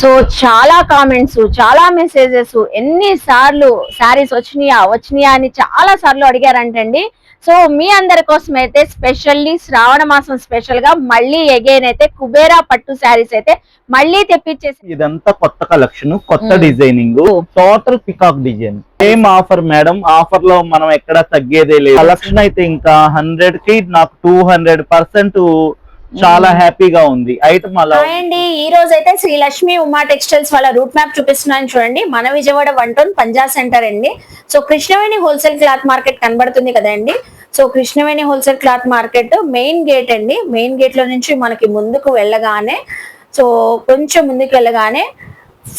So చాలా comments, చాలా messages, ఎన్ని సార్లు శారీస్ వచ్చినాయా అని చాలా సార్లు అడిగారంటండి. సో మీ అందరి కోసం అయితే స్పెషల్లీ శ్రావణ మాసం స్పెషల్ గా మళ్ళీ అగైన్ అయితే కుబేరా పట్టు శారీస్ అయితే మళ్ళీ తెప్పించేసి, ఇదంతా కొత్త కలెక్షన్, కొత్త designing, total peacock design. Same offer madam, offer లో మనం ఎక్కడ తగ్గేదే లేదు. కలెక్షన్ అయితే ఇంకా 100 కి నాకు 200% చాలా హ్యాపీగా ఉంది ఐటమ్. అలా అండి ఈ రోజు అయితే శ్రీ లక్ష్మి ఉమా టెక్స్టైల్స్ వాళ్ళ రూట్ మ్యాప్ చూపిస్తున్నాను చూడండి. మన విజయవాడ 1 టౌన్ పంజా సెంటర్ అండి. So Krishnaveni wholesale cloth market కనబడుతుంది కదండి. So Krishnaveni wholesale cloth market main gate అండి. మెయిన్ గేట్ లో నుంచి మనకి ముందుకు వెళ్ళగానే, సో కొంచెం ముందుకు వెళ్ళగానే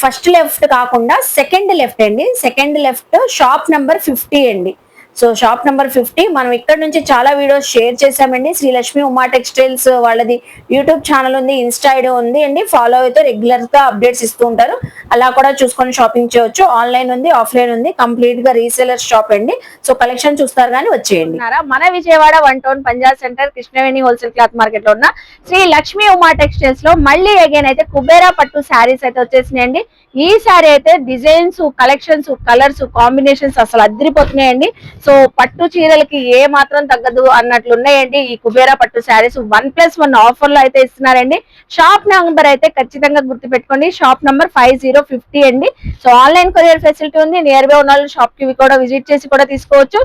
ఫస్ట్ లెఫ్ట్ కాకుండా సెకండ్ లెఫ్ట్ అండి. సెకండ్ లెఫ్ట్ షాప్ నెంబర్ 50 అండి. సో షాప్ నెంబర్ 50 మనం ఇక్కడ నుంచి చాలా వీడియోస్ షేర్ చేసామండి. శ్రీ లక్ష్మి ఉమా టెక్స్టైల్స్ వాళ్ళది యూట్యూబ్ ఛానల్ ఉంది, ఇన్స్టా ఐడి ఉంది అండి. ఫాలో అయితే రెగ్యులర్ గా అప్డేట్స్ ఇస్తూ ఉంటారు. అలా కూడా చూసుకొని షాపింగ్ చేయొచ్చు. ఆన్లైన్ ఉంది, ఆఫ్లైన్ ఉంది, కంప్లీట్ గా రీసేలర్ షాప్ అండి. సో కలెక్షన్ చూస్తారు కానీ వచ్చేయండి. మన Vijayawada 1 town Punjab centre Krishnaveni wholesale cloth market లో ఉన్న శ్రీ లక్ష్మి ఉమా టెక్స్టైల్స్ లో మళ్ళీ అగైన్ అయితే కుబేరా పట్టు శారీస్ అయితే వచ్చేసినాయండి. ఈ శారీ అయితే డిజైన్స్, కలెక్షన్స్, కలర్స్, కాంబినేషన్స్ అసలు అద్దరిపోతున్నాయండి. సో పట్టు చీరలకి ఏ మాత్రం తగ్గదు అన్నట్లు ఉన్నాయండి ఈ కుబేరా పట్టు శారీస్. 1+1 ఆఫర్ లో అయితే ఇస్తున్నారండి. షాప్ నెంబర్ అయితే ఖచ్చితంగా గుర్తు పెట్టుకోండి. షాప్ నెంబర్ 5050 అండి. సో ఆన్లైన్ కొరియర్ ఫెసిలిటీ ఉంది. నియర్ బై ఉన్న వాళ్ళు షాప్ కి కూడా విజిట్ చేసి కూడా తీసుకోవచ్చు.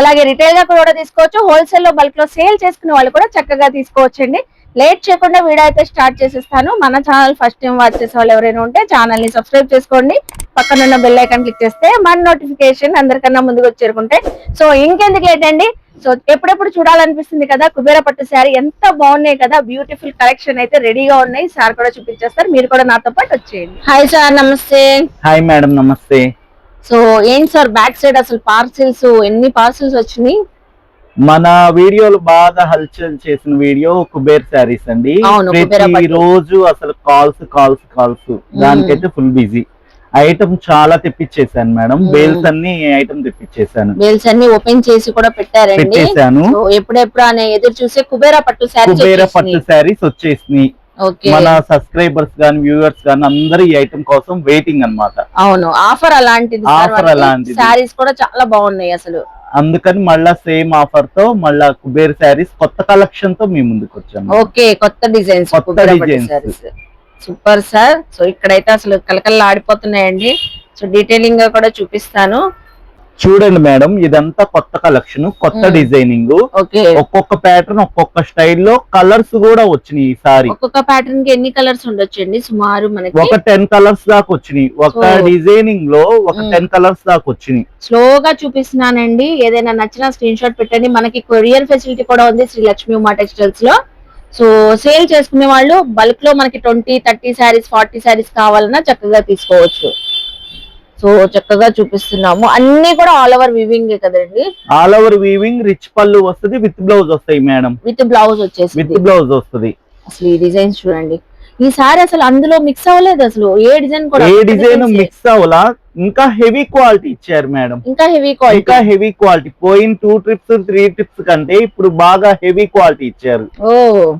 అలాగే రిటైల్ గా కూడా తీసుకోవచ్చు. హోల్సేల్ లో బల్క్ లో సేల్ చేసుకునే వాళ్ళు కూడా చక్కగా తీసుకోవచ్చు అండి. లేట్ చేయకుండా వీడియో అయితే స్టార్ట్ చేసేస్తాను. మన ఛానల్ ఫస్ట్ టైం వాచ్ చేసే వాళ్ళు ఎవరైనా ఉంటే ఛానల్ ని సబ్స్క్రైబ్ చేసుకోండి. పక్కనున్న బెల్ ఐకాన్ క్లిక్ చేస్తే మన నోటిఫికేషన్ అందరికన్నా ముందుకు చేరుకుంటే. సో ఇంకెందుకు లేట్ అండి. సో ఎప్పుడెప్పుడు చూడాలనిపిస్తుంది కదా కుబేరా పట్టు శారీ. ఎంత బాగున్నాయి కదా, బ్యూటిఫుల్ కలెక్షన్ అయితే రెడీగా ఉన్నాయి. సార్ కూడా చూపించేస్తారు, మీరు కూడా నాతో పాటు వచ్చేయండి. హాయ్ సార్, నమస్తే. హాయ్ మేడం, నమస్తే. సో ఏంటి సార్ బ్యాక్ సైడ్ అసలు పార్సిల్స్, ఎన్ని పార్సిల్స్ వచ్చినాయి? మన వీడియోలు బాగా హల్చల్ చేసిన వీడియో కుబేర్ శారీస్ అండి. ప్రతి రోజు అసలు కాల్స్ దానికైతే ఫుల్ బిజీ. ఐటమ్ చాలా తెప్పించేసాను మేడం. బేల్స్ అన్ని ఐటమ్ తెప్పించేసాను. బేల్స్ అన్ని ఓపెన్ చేసి కూడా పెట్టారండి. ఎప్పుడెప్పుడు అనే ఎదురు చూసే కుబేరా పట్టు శారీస్ వచ్చేసినాయి. మన సబ్స్క్రైబర్స్ గాని, వ్యూవర్స్ గాని అందరూ ఈ ఐటమ్ కోసం వెయిటింగ్ అన్నమాట. అవును, ఆఫర్ అలాంటిది. శారీస్ కూడా చాలా బాగున్నాయి అసలు. అందుకని మళ్ళా సేమ్ ఆఫర్ తో మళ్ళా కుబేర్ శారీస్ కొత్త కలెక్షన్ తో మీ ముందుకు వచ్చాము. ఓకే, కొత్త డిజైన్స్, సూపర్ సార్. సో ఇక్కడైతే అసలు కలకల్లా ఆడిపోతున్నాయండి. సో డీటెయిలింగ్ గా కూడా చూపిస్తాను. చూడండి మేడం, ఇదంతా కొత్త కలెక్షన్, కొత్త డిజైనింగ్. ఒక్కొక్క ప్యాటర్న్, ఒక్కొక్క స్టైల్లో కలర్స్ కూడా వచ్చినాయి. ఈసారి ఒక్కొక్క ప్యాటర్న్ కి ఎన్ని కలర్స్ ఉండొచ్చండి సుమారు? మనకి ఒక 10 కలర్స్ దాకా వచ్చినాయి. ఒక డిజైనింగ్ లో ఒక 10 కలర్స్ దాకా వచ్చినాయి. స్లోగా చూపిస్తున్నానండి. ఏదైనా నచ్చిన స్క్రీన్ షాట్ పెట్టండి. మనకి కొరియర్ ఫెసిలిటీ కూడా ఉంది శ్రీ లక్ష్మి ఉమా టెక్స్టైల్స్ లో. సో సేల్ చేసుకునే వాళ్ళు బల్క్ లో మనకి 20-30 శారీస్, 40 శారీస్ కావాలన్నా చక్కగా తీసుకోవచ్చు. సో చక్కగా చూపిస్తున్నాము. అన్ని కూడా ఆల్ ఓవర్ వీవింగ్ కదండి. ఆల్ ఓవర్ వీవింగ్, రిచ్ పళ్ళు వస్తుంది, విత్ బ్లౌజ్ వస్తాయి మేడం. విత్ బ్లౌజ్ వచ్చేసి విత్ బ్లౌజ్ వస్తుంది. అసలు ఈ డిజైన్స్ చూడండి. ఈసారి అసలు అందులో మిక్స్ అవ్వలేదు అసలు. ఏ డిజైన్ కూడా ఏ డిజైన్ మిక్స్ అవ్వలా. ఇంకా హెవీ క్వాలిటీ ఇచ్చారు మేడం. ఇంకా హెవీ క్వాలిటీ పోయిన 2 ట్రిప్స్ 3 ట్రిప్స్ కంటే ఇప్పుడు బాగా హెవీ క్వాలిటీ ఇచ్చారు.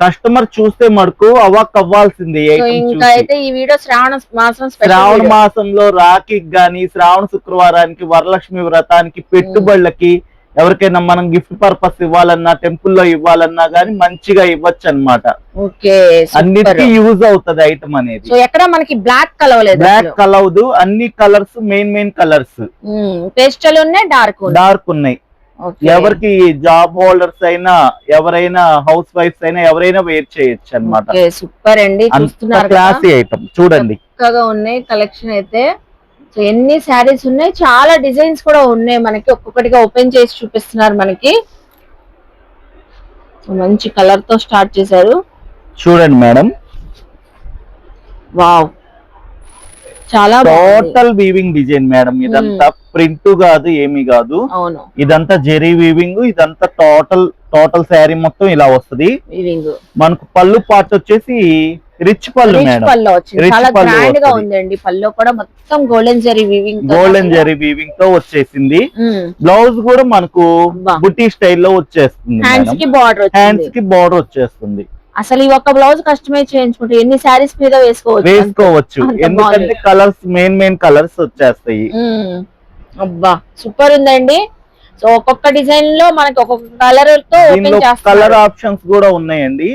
కస్టమర్ చూస్తే మటుకు అవాక్ అవ్వాల్సింది. ఇంకా అయితే ఈ వీడియో శ్రావణ మాసంలో రాఖీకి గాని, శ్రావణ శుక్రవారానికి, వరలక్ష్మి వ్రతానికి, పెట్టుబడులకి, ఎవరికైనా మనం గిఫ్ట్ పర్పస్ ఇవ్వాలన్నా, టెంపుల్లో ఇవ్వాలన్నా గానీ మంచిగా ఇవ్వచ్చు అన్నమాట. అన్నిటికీ యూజ్ అవుతుంది ఐటమ్ అనేది. ఎక్కడ మనకి బ్లాక్ కలవలేదు, బ్లాక్ కలవదు. అన్ని కలర్స్ మెయిన్ కలర్స్, పేస్టల్ ఉన్నాయి, డార్క్ ఉన్నాయి. ఎవరికి జాబ్ హోల్డర్స్ అయినా, ఎవరైనా హౌస్ వైఫ్స్ అయినా, ఎవరైనా వేర్ చేయొచ్చు అన్నమాట. సూపర్ అండి, క్లాసీ ఐటమ్ చూడండి. ఉన్నాయి కలెక్షన్ అయితే. సో ఎన్ని శారీస్ ఉన్నాయి, చాలా డిజైన్స్ కూడా ఉన్నాయి. మనకి ఒక్కొక్కటిగా ఓపెన్ చేసి చూపిస్తున్నారు. మనకి మంచి కలర్ తో స్టార్ట్ చేశారు. చూడండి మేడం, వావ్, చాలా టోటల్ వీవింగ్ డిజైన్ మేడం. ఇదంతా ప్రింట్ కాదు, ఏమీ కాదు. అవును, ఇదంతా జెరీ వీవింగ్. ఇదంతా టోటల్ శారీ మొత్తం ఇలా వస్తుంది. మనకు పళ్ళు పార్ట్ వచ్చేసి రిచ్ పళ్ళు మేడం. చాలా గ్రాండ్ గా ఉందండి. పళ్ళు కూడా మొత్తం గోల్డెన్ జరీ వీవింగ్ తో వచ్చేసింది. బ్లౌజ్ కూడా మనకు బుట్టి స్టైల్లో వచ్చేస్తుంది. హ్యాండ్స్ కి బార్డర్ వచ్చేస్తుంది. అసలు ఈ ఒక్క బ్లౌజ్ కస్టమైజ్ చేయించుకుంటే ఎన్ని శారీస్ మీద వేసుకోవచ్చు ఎందుకంటే కలర్స్ మెయిన్ కలర్స్ వచ్చేస్తాయి. అబ్బా సూపర్ ఉందండి. సో ఒక్కొక్క డిజైన్ లో మనకి ఒక్కొక్క కలర్ తో కలర్ ఆప్షన్స్ కూడా ఉన్నాయండి.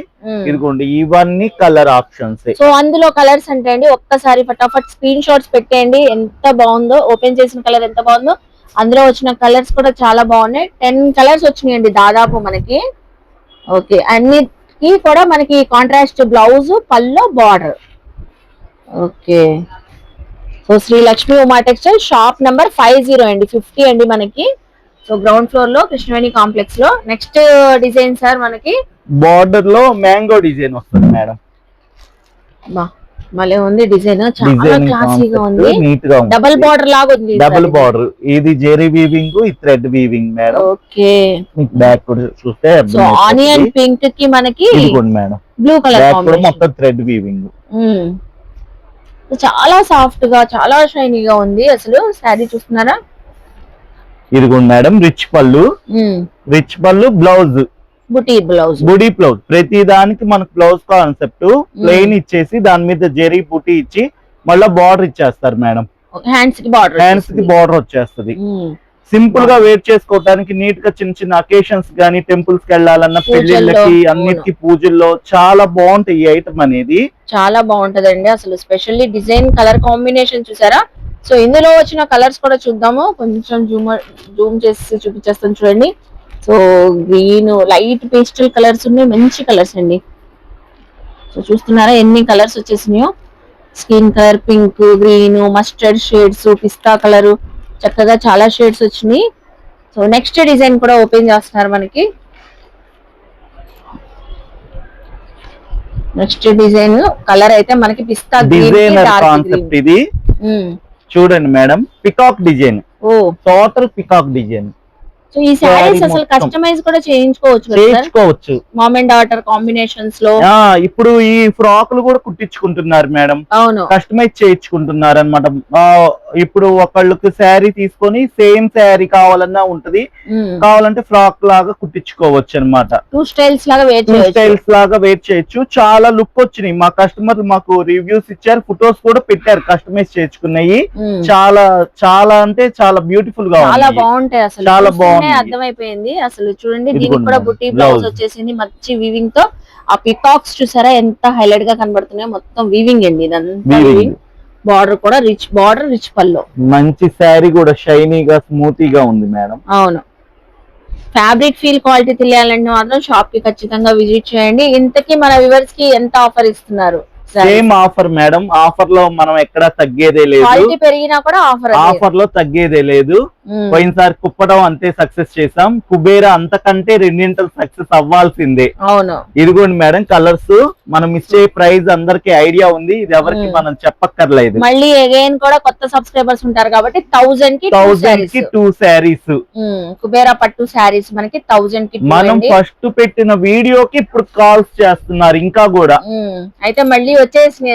ఇదిగోండి ఇవన్నీ కలర్ ఆప్షన్స్. సో అందులో కలర్స్ అంటే అండి ఒక్కసారి ఫటాఫట్ స్క్రీన్ షాట్స్ పెట్టేయండి. ఎంత బాగుందో, ఓపెన్ చేసిన కలర్ ఎంత బాగుందో, అందులో వచ్చిన కలర్స్ కూడా చాలా బాగున్నాయి. 10 కలర్స్ వచ్చినాయండి దాదాపు మనకి. ఓకే, అన్నిటికీ కూడా మనకి కాంట్రాస్ట్ బ్లౌజ్, పల్లో, border. Okay, so Sri Lakshmi Uma textile shop number 50 అండి, 50 అండి మనకి. సో గ్రౌండ్ ఫ్లోర్ లో కృష్ణవేణి కాంప్లెక్స్ లో. నెక్స్ట్ డిజైన్ సార్ మనకి బార్డర్ లో మ్యాంగో డిజైన్ వస్తుంది మేడం. మళ్ళీ ఉంది డిజైన్, చాలా క్లాసీగా ఉంది, నీట్ గా ఉంది, డబుల్ బార్డర్ లాగా ఉంది. డబుల్ బార్డర్, ఇది జెరీ వీవింగ్, ఇది thread weaving madam. Okay, back చూస్తే సో ఆనియన్ పింక్ కి మనకి మేడం బ్లూ కలర్ మొత్తం థ్రెడ్ వీవింగ్. చాలా సాఫ్ట్ గా, చాలా షైనీగా ఉంది. అసలు శారీ చూస్తున్నారా? ఇదిగోండి మేడం రిచ్ పళ్ళు, బ్లౌజ్ బుటీ బ్లౌజ్. ప్రతి దానికి మనకు బ్లౌజ్ కాన్సెప్ట్ ప్లెయిన్ ఇచ్చేసి దాని మీద జెరీ బుటీ ఇచ్చి మళ్ళీ బార్డర్ ఇచ్చేస్తారు మేడం. హ్యాండ్స్ కి బార్డర్ వచ్చేస్తుంది. సింపుల్ గా వేర్ చేసుకోవడానికి, నీట్ గా చిన్న చిన్న అకేషన్స్ గానీ, టెంపుల్స్ కి వెళ్ళాలన్నా, పెళ్లిళ్ళకి, అన్నిటికీ పూజల్లో చాలా బాగుంటాయి ఈ ఐటమ్ అనేది. చాలా బాగుంటదండి అసలు. స్పెషల్లీ డిజైన్, కలర్ కాంబినేషన్ చూసారా? సో ఇందులో వచ్చిన కలర్స్ కూడా చూద్దాము. కొంచెం జూమ్ చేసి చూపించేస్తాను చూడండి. So green, light pastel colours ఉన్నాయి, మంచి కలర్స్ అండి. సో చూస్తున్నారా ఎన్ని కలర్స్ వచ్చేసినాయో? Skin colour, pink, green, mustard shades, పిస్తా కలర్, చక్కగా చాలా షేడ్స్ వచ్చినాయి. సో నెక్స్ట్ డిజైన్ కూడా ఓపెన్ చేస్తున్నారు మనకి. నెక్స్ట్ డిజైన్ కలర్ అయితే మనకి పిస్తా గ్రీన్, కాన్సెప్ట్ ఇది. చూడండి madam, peacock design, total peacock design. So ఈ సారీస్ అసలు కస్టమైజ్ కూడా చేయించుకోవచ్చు. మామ్ అండ్ డాటర్ కాంబినేషన్స్ లో ఇప్పుడు ఈ ఫ్రాక్లు కూడా కుట్టించుకుంటున్నారు మేడం. అవును, కస్టమైజ్ చేయించుకుంటున్నారు అనమాట. ఇప్పుడు ఒకళ్ళకి శారీ తీసుకొని సేమ్ శారీ కావాలన్నా ఉంటది, కావాలంటే ఫ్రాక్ లాగా కుట్టించుకోవచ్చు అనమాట. 2 స్టైల్స్ లాగా వేర్ చేయొచ్చు. చాలా లుక్ వచ్చినాయి. మా కస్టమర్ మాకు రివ్యూస్ ఇచ్చారు, ఫొటోస్ కూడా పెట్టారు కస్టమైజ్ చేయించుకున్నాయి. చాలా చాలా అంటే చాలా బ్యూటిఫుల్ గా, చాలా బాగుంటాయి అసలు. చాలా బాగుంది, అర్థమైపోయింది అసలు. చూడండి దీనికి కూడా బుట్టి బ్లౌజ్ వచ్చేసింది మంచి వీవింగ్ తో. ఆ పికాక్స్ చూసారా ఎంత హైలైట్ గా కనబడుతున్నాయో? మొత్తం వీవింగ్ అండి ఇదంతా. బార్డర్ కూడా రిచ్ బార్డర్, రిచ్ పల్లో. మంచి శారీ కూడా షైనీగా, స్మూతీగా ఉంది మేడం. అవును, ఫ్యాబ్రిక్ ఫీల్ క్వాలిటీ తెలియాలంటే మాత్రం షాప్ కి ఖచ్చితంగా విజిట్ చేయండి. ఇంతకీ మన వ్యూవర్స్ కి ఎంత ఆఫర్ ఇస్తున్నారు? Same offer madam. ఆఫర్ లో మనం ఎక్కడ తగ్గేదే లేదు, పెరిగినా కూడా ఆఫర్ లో తగ్గేదే లేదు. పోయినసారి కుప్పడం అంతే సక్సెస్ చేసాం, కుబేరా అంతకంటే 2 సక్సెస్ అవ్వాల్సిందే. అవును, ఇదిగోండి మేడం కలర్స్. మనం ఇచ్చే ప్రైస్ అందరికి ఐడియా ఉంది, ఇది ఎవరికి మనం చెప్పక్కర్లేదు. మళ్ళీ అగైన్ కూడా కొత్త సబ్స్క్రైబర్స్ ఉంటారు కాబట్టి 1000 కి 2 శారీస్, కుబేరా పట్టు శారీస్ మనకి 1000 కి. మనం ఫస్ట్ పెట్టిన వీడియోకి ఇప్పుడు కాల్స్ చేస్తున్నారు ఇంకా కూడా. అయితే మళ్ళీ వచ్చేసి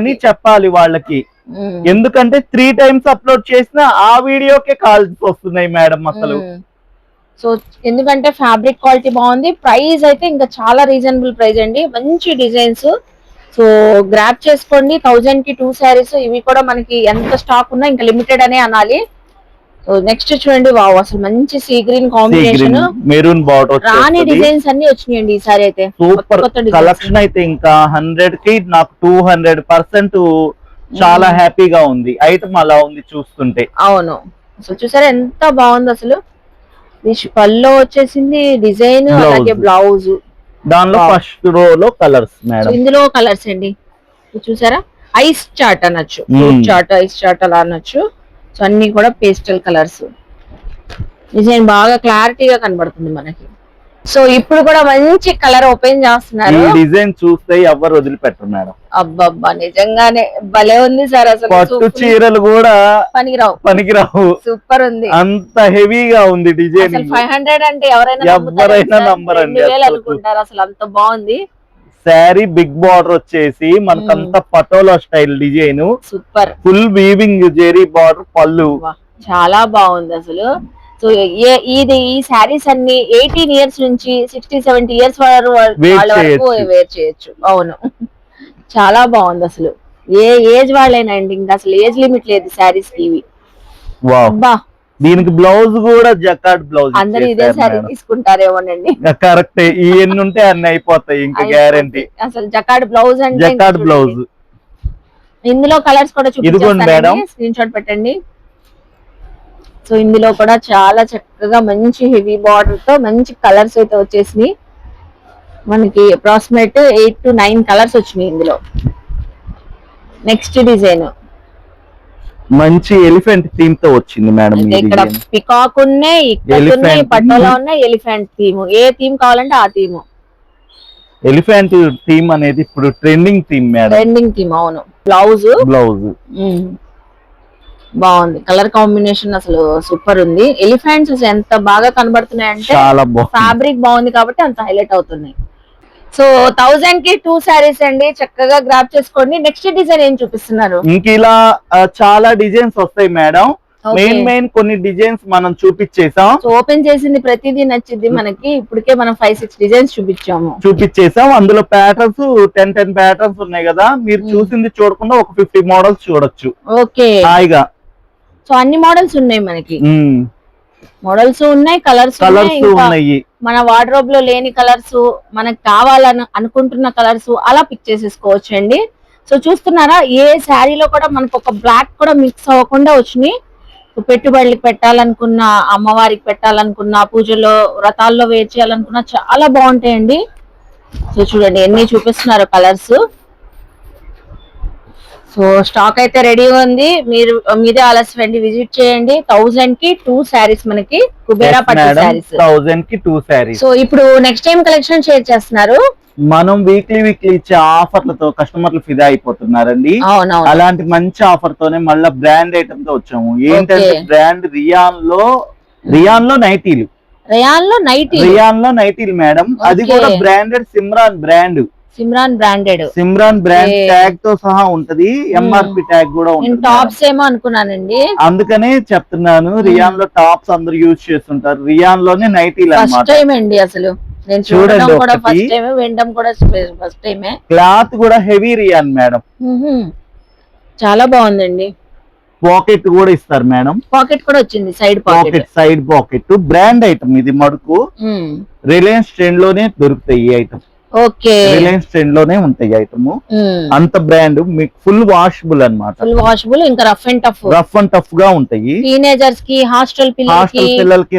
అని చెప్పాలి వాళ్ళకి. ఎందుకంటే 3 టైమ్స్ అప్లోడ్ చేసిన ఆ వీడియోకే కాల్స్ వస్తున్నాయి మేడం అసలు. సో ఎందుకంటే ఫ్యాబ్రిక్ క్వాలిటీ బాగుంది, ప్రైస్ అయితే ఇంకా చాలా రీజనబుల్ ప్రైస్ అండి, మంచి డిజైన్స్. సో గ్రాప్ చేసుకోండి. 1000 కి 2 శారీస్. ఇవి కూడా మనకి ఎంత స్టాక్ ఉన్నా ఇంకా లిమిటెడ్ అనే అనాలి. సో నెక్స్ట్ చూడండి, వావ్ అసలు మంచి sea green combination, maroon border, రాణి డిజైన్స్ అన్ని వచ్చినాయండి ఈసారి అయితే. సూపర్ కలెక్షన్ అయితే ఇంకా 100 కి నాకు 200% చాలా హ్యాపీగా ఉంది. ఐటమ్ అలా ఉంది చూస్తుంటే. అవును, అసలు చూసారా ఎంత బాగుంది అసలు. పల్లో వచ్చేసింది డిజైన్, అలాగే బ్లౌజ్. దానిలో ఫస్ట్ రో లో కలర్స్ మేడం. ఇందులో కలర్స్ అండి చూసారా, ఐస్ చాట్ అనొచ్చు, చాట్, ఐస్ చాట్ అలా అనొచ్చు. సో అన్ని కూడా పేస్టల్ కలర్స్. డిజైన్ బాగా క్లారిటీగా కనబడుతుంది మనకి. సో ఇప్పుడు కూడా మంచి కలర్ ఓపెన్ చేస్తున్నారు. ఈ డిజైన్ చూస్తే ఎవరు వదిలిపెట్టరు మేడం. అబ్బబ్బా నిజంగానే భలే ఉంది సార్. అసలు పట్టు చీరలు కూడా పనికిరావు, సూపర్ ఉంది. అంత హెవీగా ఉంది డిజైన్. 500 అంటే ఎవరైనా నంబర్ అండి అనుకుంటారు. అసలు అంత బాగుంది. శారీ బిగ్ బార్డర్ వచ్చేసి మనకంతా Patola style design, super. Full weaving zari border, పళ్ళు చాలా బాగుంది అసలు. సో ఈ శారీస్ అన్ని 18 ఇయర్స్ నుంచి 60-70 ఇయర్స్ వాళ్ళ వరకు వేర్ చేయొచ్చు. అవును, చాలా బాగుంది అసలు. ఏ ఏజ్ వాళ్ళైనా అండి, ఇంకా అసలు ఏజ్ లిమిట్ లేదు శారీస్ కి ఇవి. దీనికి బ్లౌజ్ కూడా జకార్డ్ బ్లౌజ్. అందరూ ఇదే శారీ తీసుకుంటారేమోనండి. కరెక్ట్, ఈ ఎన్ని ఉంటే అన్ని అయిపోతాయి ఇంకా గ్యారంటీ. అసలు జకార్డ్ బ్లౌజ్ అంటే జకార్డ్ బ్లౌజ్. ఇందులో కలర్స్ కూడా చూపించేస్తాను, స్క్రీన్ షాట్ పెట్టండి. సో ఇందులో కూడా చాలా చక్కగా మంచి హెవీ బార్డర్ తో మంచి కలర్స్ అయితే వచ్చేసినాయి. మనకి అప్రాక్సిమేట్ 8 to 9 కలర్స్ వచ్చినాయి ఇందులో. నెక్స్ట్ డిజైన్ మంచి ఎలిఫెంట్ థీమ్ తో వచ్చింది మేడం. ఇక్కడ పికాక్ ఉన్నాయి, ఇక్కడ పట్టోలా ఉన్నాయి, ఎలిఫెంట్ థీమ్. ఏ థీమ్ కావాలంటే ఆ థీమ్. ఎలిఫెంట్ థీమ్ అనేది ఇప్పుడు trending theme madam. Trending theme, అవును. బ్లౌజ్ బాగుంది, కలర్ కాంబినేషన్ అసలు సూపర్ ఉంది. ఎలిఫెంట్స్ ఎంత బాగా కనబడుతున్నాయంటే ఫ్యాబ్రిక్ బాగుంది కాబట్టి అంత హైలైట్ అవుతున్నాయి. సో 1000 కి 2 సారీస్ అండి, చక్కగా గ్రాప్ చేసుకోండి. నెక్స్ట్ డిజైన్ ఏం చూపిస్తున్నారు? ఇంక ఇలా చాలా డిజైన్స్ వస్తాయి మేడం. మెయిన్ కొన్ని డిజైన్స్ మనం చూపించేసాం. ఓపెన్ చేసింది ప్రతిదీ నచ్చింది మనకి. ఇప్పటికే మనం 5-6 డిజైన్స్ చూపించేసాం. అందులో ప్యాటర్న్స్ 10 ప్యాటర్న్స్ ఉన్నాయి కదా, మీరు చూసింది చూడకుండా ఒక 50 మోడల్స్ చూడొచ్చు. ఓకే, హాయిగా. సో అన్ని మోడల్స్ ఉన్నాయి మనకి. మోడల్స్ ఉన్నాయి, కలర్స్ ఉన్నాయి. మన వార్డ్రోబ్ లో లేని కలర్స్, మనకు కావాలని అనుకుంటున్న కలర్స్ అలా పిక్ చేసేసుకోవచ్చు అండి. సో చూస్తున్నారా, ఏ శారీలో కూడా మనకు ఒక బ్లాక్ కూడా మిక్స్ అవ్వకుండా వచ్చినాయి. పెట్టుబడులకు పెట్టాలనుకున్న, అమ్మవారికి పెట్టాలనుకున్న, పూజలో వ్రతాల్లో వేర్ చేయాలనుకున్న చాలా బాగుంటాయండి. సో చూడండి ఎన్ని చూపిస్తున్నారు కలర్స్. సో స్టాక్ అయితే రెడీగా ఉంది, మీరు మీదే ఆలస్యం అండి, విజిట్ చేయండి. 1000 కి 2 సారీస్ మనకి కుబేరా పట్టు సారీస్. 1000 కి 2 సారీస్. సో ఇప్పుడు నెక్స్ట్ టైం కలెక్షన్ షేర్ చేస్తున్నారు. మనం వీక్లీ ఇచ్చే ఆఫర్లతో కస్టమర్లు ఫిదా అయిపోతున్నారండి. అలాంటి మంచి ఆఫర్ తోనే మళ్ళీ బ్రాండ్ ఐటమ్ తో వచ్చాము. ఏంటంటే బ్రాండ్ రియాన్ లో నైటీలు. రియాన్ లో నైటీలు మేడం. అది కూడా బ్రాండెడ్ సిమ్రాన్ బ్రాండ్ ట్యాగ్ తో సహా ఉంటది, ఎంఆర్పి ట్యాగ్ కూడా ఉంటుంది. టాప్స్ ఏమో అనుకున్నానండి, అందుకనే చెప్తున్నాను. రియాన్ లో టాప్స్ అందరు యూజ్ చేస్తుంటారు, రియాన్ లోనే నైటీలు అన్నమాట. అసలు చూడండి, క్లాత్ కూడా హెవీ రియాన్ మేడం. చాలా బాగుందండి. పాకెట్ కూడా ఇస్తారు మేడం. పాకెట్ కూడా వచ్చింది, సైడ్ పాకెట్. బ్రాండ్ ఐటమ్ ఇది. మడుకు రిలయన్స్ ట్రెండ్ లోనే దొరుకుతాయి ఈ ఐటమ్. రిలయన్స్ ట్రెండ్ లోనే ఉంటాయి ఐటమ్. అంత బ్రాండ్ మీకు ఫుల్ వాషబుల్ అన్నమాట. ఇంకా రఫ్ అండ్ టఫ్ గా ఉంటాయి. టీనేజర్స్ కి, హాస్టల్ పిల్లలకి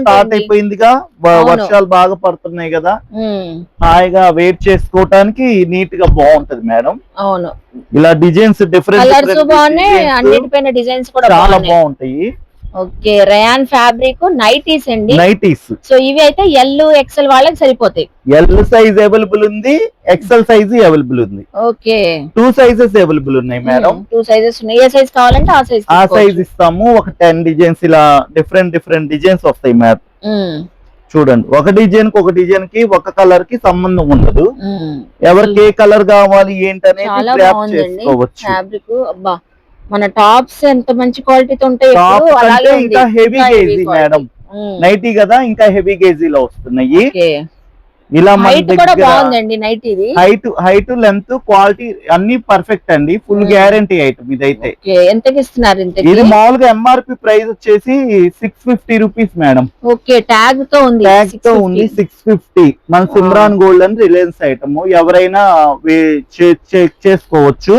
స్టార్ట్ అయిపోయిందిగా, వర్షాలు బాగా పడుతున్నాయి కదా, హాయిగా వెయిట్ చేసుకోవటానికి నీట్ గా బాగుంటది మేడం. అవును, ఇలా డిజైన్స్ డిఫరెంట్ డిజైన్స్ కూడా చాలా బాగుంటాయి. ఓకే, రయాన్ ఫ్యాబ్రిక్ నైటీస్ అండి. సో ఇవి అయితే ఎల్ ఎక్సెల్ వాళ్ళకి సరిపోతాయి. ఎల్ సైజ్ అవైలబుల్ ఉంది, ఎక్సెల్ సైజ్ అవైలబుల్ ఉంది. ఓకే, 2 సైజెస్ అవైలబుల్ ఉన్నాయి మేడం. 2 సైజెస్ ఉన్నాయి. ఏ సైజ్ కావాలంటే ఆ సైజ్ ఇస్తాము. ఒక 10 డిజైన్స్ ఇలా డిఫరెంట్ డిజైన్స్ వస్తాయి మేడం. చూడండి, ఒక డిజైన్ కి ఒక కలర్ కి సంబంధం ఉండదు. ఎవరికి ఏ కలర్ కావాలి ఏంటనేది గ్రాప్ చేసుకోవచ్చు. ఫ్యాబ్రిక్ అబ్బా, మన టాప్స్ ఎంత మంచి క్వాలిటీతో ఉంటాయి. ఇంకా హెవీ గేజీ మేడం, నైటీ కదా, ఇంకా హెవీ గేజీలో వస్తున్నాయి. ఇలా హైట్ లెంత్ క్వాలిటీ అన్ని పర్ఫెక్ట్ అండి. ఫుల్ గ్యారంటీ ఐటమ్ ఇదైతే. ఎంతకి ఇస్తున్నారు? ఇది మామూలుగా ఎంఆర్పి ప్రైస్ వచ్చేసి 650 రూపీస్ మేడం. ఓకే, ట్యాగ్ తో ఉంది 650. మన సిమ్రాన్ గోల్డ్ అని రిలయన్స్ ఐటమ్, ఎవరైనా చెక్ చేసుకోవచ్చు.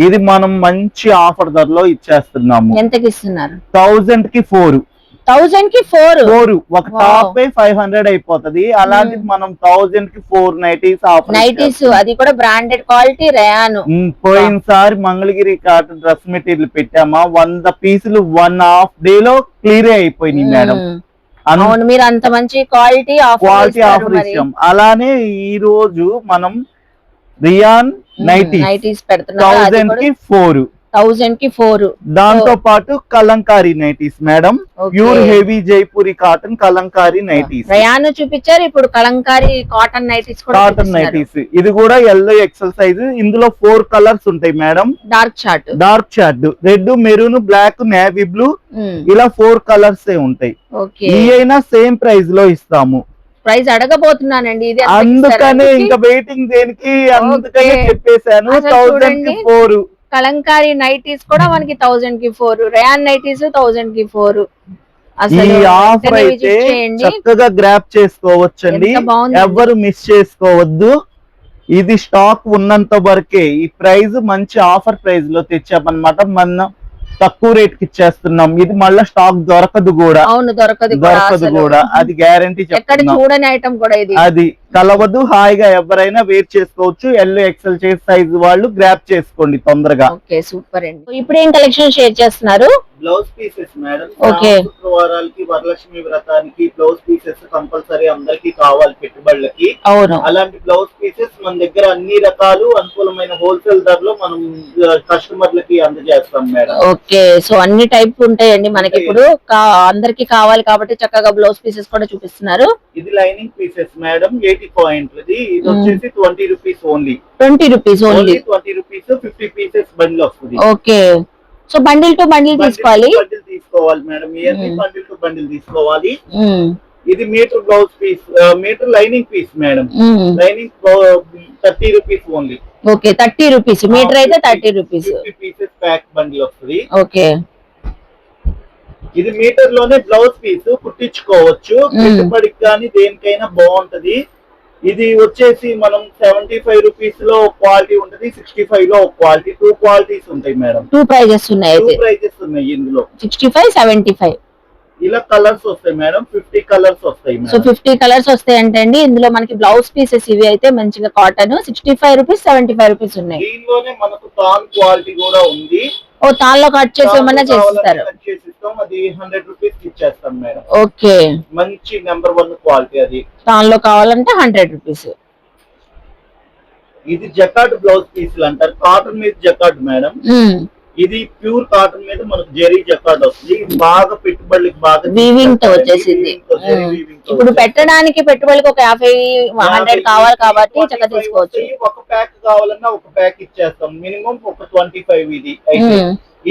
ఇది మనం మంచి ఆఫర్ ధరలో ఇచ్చేస్తున్నాము. ఎంతకి ఇస్తున్నారు? 1000 కి 4. 1000 కి 4. ఒక టాప్ 500 అయిపోతది. అలాంటి మనం 1000 కి 4 నైటీస్ అది కూడా బ్రాండెడ్ క్వాలిటీ రయాన్. పోయినసారి మంగళగిరి కాటన్ డ్రెస్ మెటీరియల్ పెట్టామా, 100 పీసులు 1.5 డే లో క్లియర్ అయిపోయినాయి మేడం. మీరు అంత మంచి క్వాలిటీ ఆఫర్ ఇచ్చాం. అలానే ఈ రోజు మనం రియాన్ నైటీస్ 1000 కి 4. 1000 కి 4. దాంతో పాటు Kalamkari nighties madam, Okay. Pure heavy Jaipuri cotton Kalamkari nighties, rayon చూపించారు, ఇప్పుడు కలంకారీ కాటన్ నైటీస్ కూడా కాటన్ నైటీస్. ఇది కూడా ఎల్లో ఎక్సెల్ సైజ్. ఇందులో 4 కలర్స్ ఉంటాయి మేడం. Dark chart, dark short, red, maroon, black, navy blue, ఇలా 4 కలర్స్ ఉంటాయి. ఓకే, ఈ అయినా సేమ్ ప్రైస్ లో ఇస్తాము. ప్రైస్ అడగబోతున్నానండి, ఇది అందుకనే ఇంకా వెయిటింగ్ దేనికి, అందుకనే Okay. చెప్పేశాను. అసలు 1000 కి చూడండి. 4. కలంకారీ నైటీస్ కూడా మనకి 1000 కి 4, రయాన్ నైటీస్ 1000 కి 4. ఈ అసలు ఆఫర్ వెంటనే అయితే visit చేయండి. చక్కగా గ్రాప్ చేసుకోవచ్చండి, ఎంత బాగుందండి. ఎవ్వరు మిస్ చేసుకోవద్దు. ఇది స్టాక్ ఉన్నంత వరకే. ఈ ప్రైస్ మంచి ఆఫర్ ప్రైస్ లో తెచ్చామన్నమాట. మనం తక్కువ రేట్ కి ఇచ్చేస్తున్నాం. ఇది మళ్ళీ స్టాక్ దొరకదు కూడా, అవును, దొరకదు కూడా. అది గ్యారంటీ ఎక్కడ చెప్తున్నాం. చూడని ఐటమ్ కూడా ఇది. అది కలవదు, హాయిగా ఎవరైనా వేర్ చేసుకోవచ్చు. ఎల్లో ఎక్సెల్ సైజ్ వాళ్ళు గ్రాప్ చేసుకోండి తొందరగా. ఓకే, సూపర్ అండి. ఇప్పుడు ఏం కలెక్షన్ షేర్ చేస్తున్నారు? Blouse pieces madam. Okay. శుక్రవారాలకి, వరలక్ష్మి వ్రతానికి బ్లౌజ్ పీసెస్ కంపల్సరీ అందరికి కావాలి పెట్టుబడులకి. అవును, అలాంటి బ్లౌజ్ పీసెస్ మన దగ్గర అన్ని రకాలు అనుకూలమైన హోల్సేల్ ధరలో మనం కస్టమర్లకి అందజేస్తాం మేడం. ఓకే, సో అన్ని టైప్ ఉంటాయండి మనకి. ఇప్పుడు అందరికి కావాలి కాబట్టి చక్కగా బ్లౌజ్ పీసెస్ కూడా చూపిస్తున్నారు. ఇది లైనింగ్ పీసెస్ మేడం, 80 పాయింట్లు. ఇది వచ్చేసి 20 rupees only. 20 rupees only. 20 rupees 50 pieces bundle వస్తుంది. Okay, so bundle to bundle తీసుకోవాలి. బండిల్ తీసుకోవాలి మేడం, ఇవన్నీ బండిల్ టు బండిల్ తీసుకోవాలి. ఇది metre blouse piece, metre lining piece madam. Lining 30 rupees only. Okay, 30 rupees metre అయితే 30 రూపీస్. 50 పీసెస్ ప్యాక్ బండిల్ వస్తుంది. Okay, ఇది metre లోనే బ్లౌజ్ పీస్ కుట్టించుకోవచ్చు. పెట్టుబడికి కానీ దేనికైనా బాగుంటది. ఇది వచ్చేసి మనం 75 రూపీస్ లో క్వాలిటీ ఉంటది, 65 లో క్వాలిటీ. 2 క్వాలిటీస్ ఉంటాయి మేడం. 2 ప్రైజెస్ ఉన్నాయి. 2 ప్రైజెస్ ఉన్నాయి ఇందులో. 65, 75. ఇలా కలర్స్ వస్తాయి మేడం, 50 కలర్స్ వస్తాయి సో మేడం. 50 కలర్స్ వస్తాయి అంటే అండి, ఇందులో మనకి బ్లౌజ్ పీసెస్ ఇవి అయితే మంచిగా కాటన్ 65 రూపీస్, 75 రూపీస్ ఉన్నాయి. దీనిలోనే మనకు తాన్ క్వాలిటీ కూడా ఉంది. ఓ, తాన్లో కట్ చేసి ఏమన్నా చేసిస్తారు. కట్ చేసి ఇస్తాం, అది 100 రూపీస్ ఇచ్చేస్తాం మేడం. ఓకే, మంచి నెంబర్ 1 క్వాలిటీ అది. తాన్లో కావాలంటే 100 రూపీస్. ఇది జకాట్ బ్లౌజ్ పీసులు అంటారు. కాటన్ మీద జకాట్ మేడం. ఇది ప్యూర్ కాటన్ మీద మనకు జరీ జకాట్ వస్తుంది. ఇది బాగా పెట్టుబడులకి బాగా వీవింగ్ తో వచ్చేసింది. ఇప్పుడు పెట్టడానికి పెట్టుబడికి ఒక 50, 100 కావాలి కాబట్టి చక్కగా తీసుకోవచ్చు. ఒక ప్యాక్ కావాలన్నా ఒక ప్యాక్ ఇచ్చేస్తాం. మినిమం ఒక 25. ఇది అయితే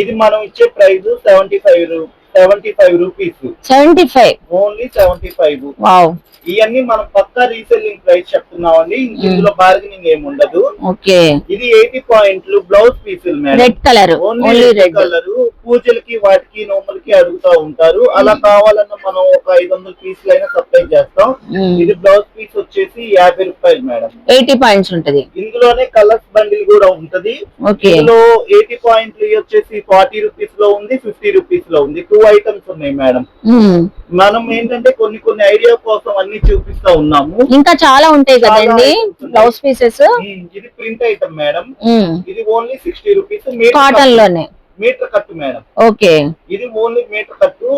ఇది మనం ఇచ్చే ప్రైస్ 75 రూపీస్. 75 ఓన్లీ 75. వావ్, ఇవన్నీ మనం పక్కా రీసెల్లింగ్ ప్రైస్ చెప్తున్నామండి. ఇందులో బార్గెనింగ్ ఏమి ఉండదు. ఓకే, ఇది 80 పాయింట్లు బ్లౌజ్ పీసులు madam. Red colour, only red colour. పూజలకి వాటికి నోములకి అడుగుతా ఉంటారు. అలా కావాలన్నా మనం ఒక 500 పీసులు అయినా సప్లై చేస్తాం. ఇది బ్లౌజ్ పీస్ వచ్చేసి 50 రూపాయలు మేడం. 80 పాయింట్స్ ఉంటది. ఇందులోనే కలర్స్ బండిల్ కూడా ఉంటది. ఇందులో 80 పాయింట్లు వచ్చేసి 40 రూపీస్ లో ఉంది, 50 రూపీస్ లో ఉంది. 2 ఐటమ్స్ ఉన్నాయి మేడం. మనం ఏంటంటే కొన్ని ఐడియా కోసం అన్ని చూపిస్తా ఉన్నాము. ఇంకా చాలా ఉంటాయి కదండి బ్లౌజ్ పీసెస్. ఇది ప్రింట్ ఐటమ్ మేడం. ఇది ఓన్లీ 60 రూపీస్. కాటన్ లోనే మీటర్ కట్టు మేడం. ఓకే, ఇది ఓన్లీ మీటర్ కట్టు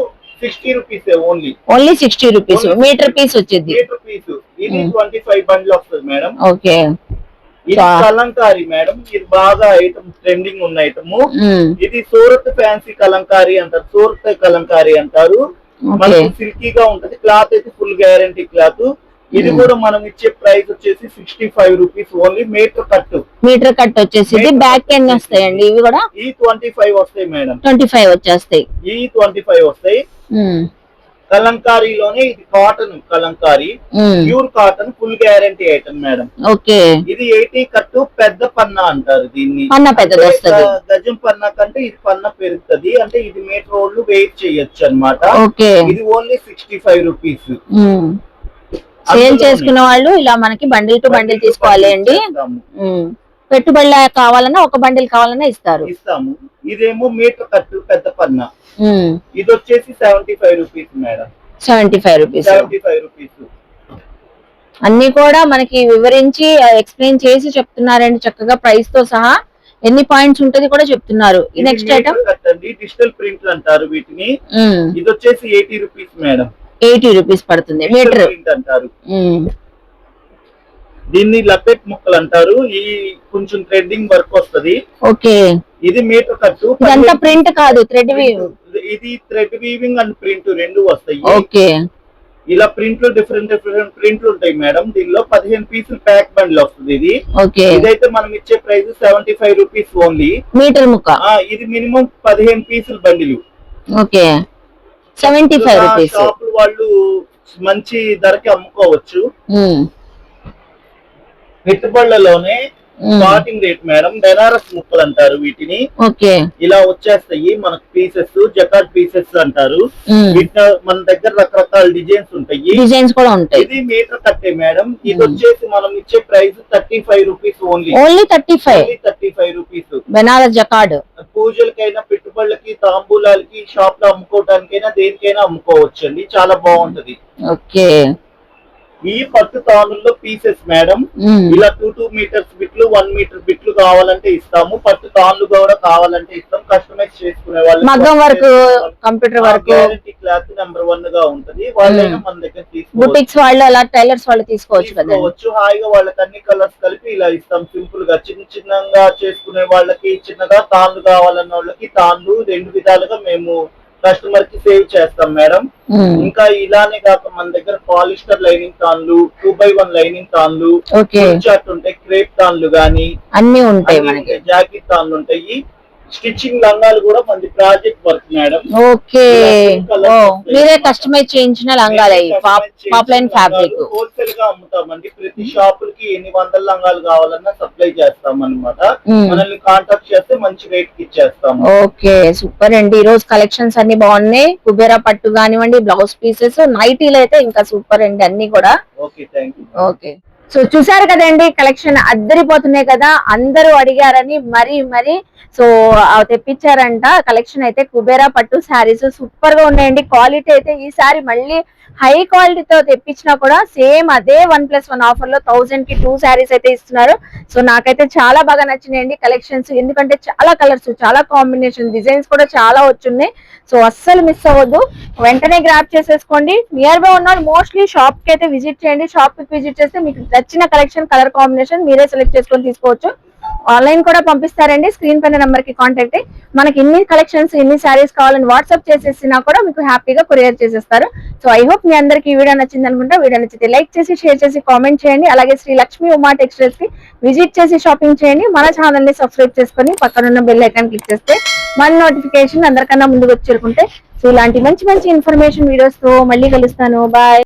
60 rupees only. 60 rupees metre piece వచ్చింది. Metre piece. ఇది 25 బండ్లు వస్తుంది మేడం. ఓకే, ఇది కలంకారీ మేడం. ఇది బాగా ఐటమ్ ట్రెండింగ్ ఉన్న ఐటమ్. ఇది సూరత్ ఫ్యాన్సీ కలంకారీ అంటారు. సూరత్ కలంకారీ అంటారు. మనకి సిల్కీగా ఉంటది. క్లాత్ అయితే ఫుల్ గ్యారంటీ క్లాత్. ఇది కూడా మనం ఇచ్చే ప్రైస్ వచ్చేసి 65 రూపీస్ ఓన్లీ. మీటర్ కట్ వచ్చేసి బ్యాక్ ఎన్ని వస్తాయండి ఇవి కూడా? ఈ 25 వస్తాయి మేడం. 25 వచ్చేస్తాయి. ఈ 25 వస్తాయి. కలంకారీలోనే ఇది cotton Kalamkari, pure cotton, full guarantee item madam. Okay, ఇది 80 కట్టు పెద్ద పన్నా అంటారు దీన్ని. గజం పన్నా కంటే ఇది పన్నా పెరుగుతుంది. అంటే ఇది మీటర్ రోడ్లు వెయిట్ చేయొచ్చు అన్నమాట. ఇది ఓన్లీ 65 రూపీస్. సేల్ చేసుకున్న వాళ్ళు ఇలా మనకి బండిల్ టు బండిల్ తీసుకోవాలి అండి. పెట్టుబడి కావాలన్నా ఒక బండిల్ కావాలన్నా ఇస్తాము. ఇదేమో మీటర్ కట్టు పెద్ద పన్నా. ఇది వచ్చేసి 75 రూపీస్ మేడం. 75 రూపీస్. అన్ని కూడా మనకి వివరించి ఎక్స్ప్లెయిన్ చేసి చెప్తున్నారండి చక్కగా, ప్రైస్ తో సహా. ఎన్ని పాయింట్స్ ఉంటది కూడా చెప్తున్నారు. ఈ నెక్స్ట్ ఐటమ్ డిజిటల్ ప్రింట్ అంటారు వీటిని. ఇది వచ్చేసి 80 రూపీస్ మేడం. 80 రూపీస్ పడుతుంది మీటర్ అంటారు. దీన్ని లపెట్ ముక్కలు అంటారు. ఈ కొంచెం థ్రెడ్డింగ్ వర్క్ వస్తది. ఓకే, ఇది మీటర్ కట్టు. ఇదంతా ప్రింట్ కాదు, థ్రెడ్ ఇది థ్రెడ్ వీవింగ్ అండ్ ప్రింట్ రెండు వస్తాయి. ఓకే. ఇలా ప్రింట్లు డిఫరెంట్ ప్రింట్లు ఉంటాయి మేడం. దీనిలో 15 పీసులు ప్యాక్ బండిల్ వస్తుంది ఇది. ఓకే. ఇదైతే మనం ఇచ్చే ప్రైస్ 75 రూపీస్ ఓన్లీ మీటర్ ముక్క. ఇది మినిమం 15 పీసులు బండిలు. Okay, 75 rupees. షాపులు వాళ్ళు మంచి ధరకి అమ్ముకోవచ్చు. పెట్టుబడులలోనే స్టార్టింగ్ రేట్ మేడం. బెనారస్ ముక్కలు అంటారు వీటిని. ఓకే. ఇలా వచ్చేస్తాయి మనకు పీసెస్, జకాట్ పీసెస్ అంటారు. వీటిలో మన దగ్గర రకరకాల డిజైన్స్ ఉంటాయి. డిజైన్స్ కూడా ఉంటాయి. ఇది మీటర్ కట్టే మేడం. ఇది వచ్చేసి మనం ఇచ్చే price 35 rupees only. Only 35 rupees. Banaras jacquard. పూజలకైనా, పెట్టుబడులకి, తాంబూలాలకి, షాప్ లో అమ్ముకోవడానికైనా దేనికైనా అమ్ముకోవచ్చు అండి. చాలా బాగుంటది. ఓకే. ఈ పట్టు తానుల్లో పీసెస్ మేడం. ఇలా 2 మీటర్స్ బిట్లు, 1 మీటర్ బిట్లు కావాలంటే ఇస్తాము. పట్టు తాన్లు కూడా కావాలంటే ఇస్తాం. కస్టమైజ్ చేసుకునే వాళ్ళు, మగ్గం work, computer work, guarantee cloth number 1 గా ఉంటది. వాళ్ళైనా మన దగ్గర తీసుకోవచ్చు. బుటిక్స్ వాళ్ళు, అలా టైలర్స్ వాళ్ళు తీసుకోవచ్చు కదా. హాయిగా వాళ్ళకి అన్ని కలర్స్ కలిపి ఇలా ఇస్తాం. సింపుల్ గా చిన్నగా చేసుకునే వాళ్ళకి, చిన్నగా తాన్లు కావాలన్న వాళ్ళకి తాన్లు, 2 విధాలుగా మేము కస్టమర్ కి సేవ్ చేస్తాం మేడం. ఇంకా ఇలానే కాక మన దగ్గర పాలిస్టర్ లైనింగ్ తాన్లు, 2x1 లైనింగ్ తాన్లు, చాట్ ఉంటాయి, క్రేప్ తాన్లు గానీ అన్ని ఉంటాయి. జాకెట్ తాన్లు ఉంటాయి. స్టిచ్చింగ్ లంగాలు కూడా మంది ప్రాజెక్ట్ వర్క్ మేడం. ఓకే. మీరే కస్టమైజ్ చేయించిన లంగాలు, పాప్లైన్ ఫ్యాబ్రిక్. హోల్సేల్ గా అమ్ముతామండి. ప్రతి షాపులకి ఎన్ని 100 లంగాలు కావాలన్నా సప్లై చేస్తాం అన్నమాట. మనల్ని కాంటాక్ట్ చేస్తే మంచి రేట్ కి ఇచ్చేస్తాం. ఓకే, సూపర్ అండి. ఈ రోజు కలెక్షన్స్ అన్ని బాగున్నాయి. కుబేరా పట్టు కానివ్వండి, బ్లౌజ్ పీసెస్, నైటీలు అయితే ఇంకా సూపర్ అండి అన్ని కూడా. Okay, thank you. Okay, so చూసారు కదండి, కలెక్షన్ అద్దరిపోతున్నాయి కదా. అందరూ అడిగారని మరి సో తెప్పించారంట. కలెక్షన్ అయితే కుబేరా పట్టు శారీస్ సూపర్ గా ఉన్నాయండి. క్వాలిటీ అయితే ఈసారి మళ్ళీ హై క్వాలిటీతో తెప్పించినా కూడా సేమ్ అదే 1+1 ఆఫర్ లో 1000 కి 2 శారీస్ అయితే ఇస్తున్నారు. సో నాకైతే చాలా బాగా నచ్చినాయండి కలెక్షన్స్. ఎందుకంటే చాలా కలర్స్, చాలా కాంబినేషన్, డిజైన్స్ కూడా చాలా వచ్చున్నాయి. సో అస్సలు మిస్ అవ్వద్దు, వెంటనే గ్రాప్ చేసేసుకోండి. నియర్ బై ఉన్న మోస్ట్లీ షాప్ కి అయితే విజిట్ చేయండి. షాప్ కి విజిట్ చేస్తే మీకు నచ్చిన కలెక్షన్, కలర్ కాంబినేషన్ మీరే సెలెక్ట్ చేసుకొని తీసుకోవచ్చు. ఆన్లైన్ కూడా పంపిస్తారండి. స్క్రీన్ పైన నెంబర్ కి కాంటాక్ట్ అయ్యి మనకి ఇన్ని కలెక్షన్స్, ఇన్ని శారీస్ కావాలని వాట్సాప్ చేసేసినా కూడా మీకు హ్యాపీగా కొరియర్ చేసేస్తారు. సో ఐ హోప్ మీ అందరికి ఈ వీడియో నచ్చింది అనుకుంటా. వీడియో నచ్చితే లైక్ చేసి, షేర్ చేసి, కామెంట్ చేయండి. అలాగే శ్రీ లక్ష్మి ఉమా టెక్స్టైల్స్ కి విజిట్ చేసి షాపింగ్ చేయండి. మన ఛానల్ ని సబ్స్క్రైబ్ చేసుకొని పక్కనున్న బెల్ ఐకాన్ క్లిక్ చేస్తే మన నోటిఫికేషన్ అందరికన్నా ముందుకు వచ్చి చేరుకుంటే. సో ఇలాంటి మంచి ఇన్ఫర్మేషన్ వీడియోస్ తో మళ్ళీ కలుస్తాను. బాయ్.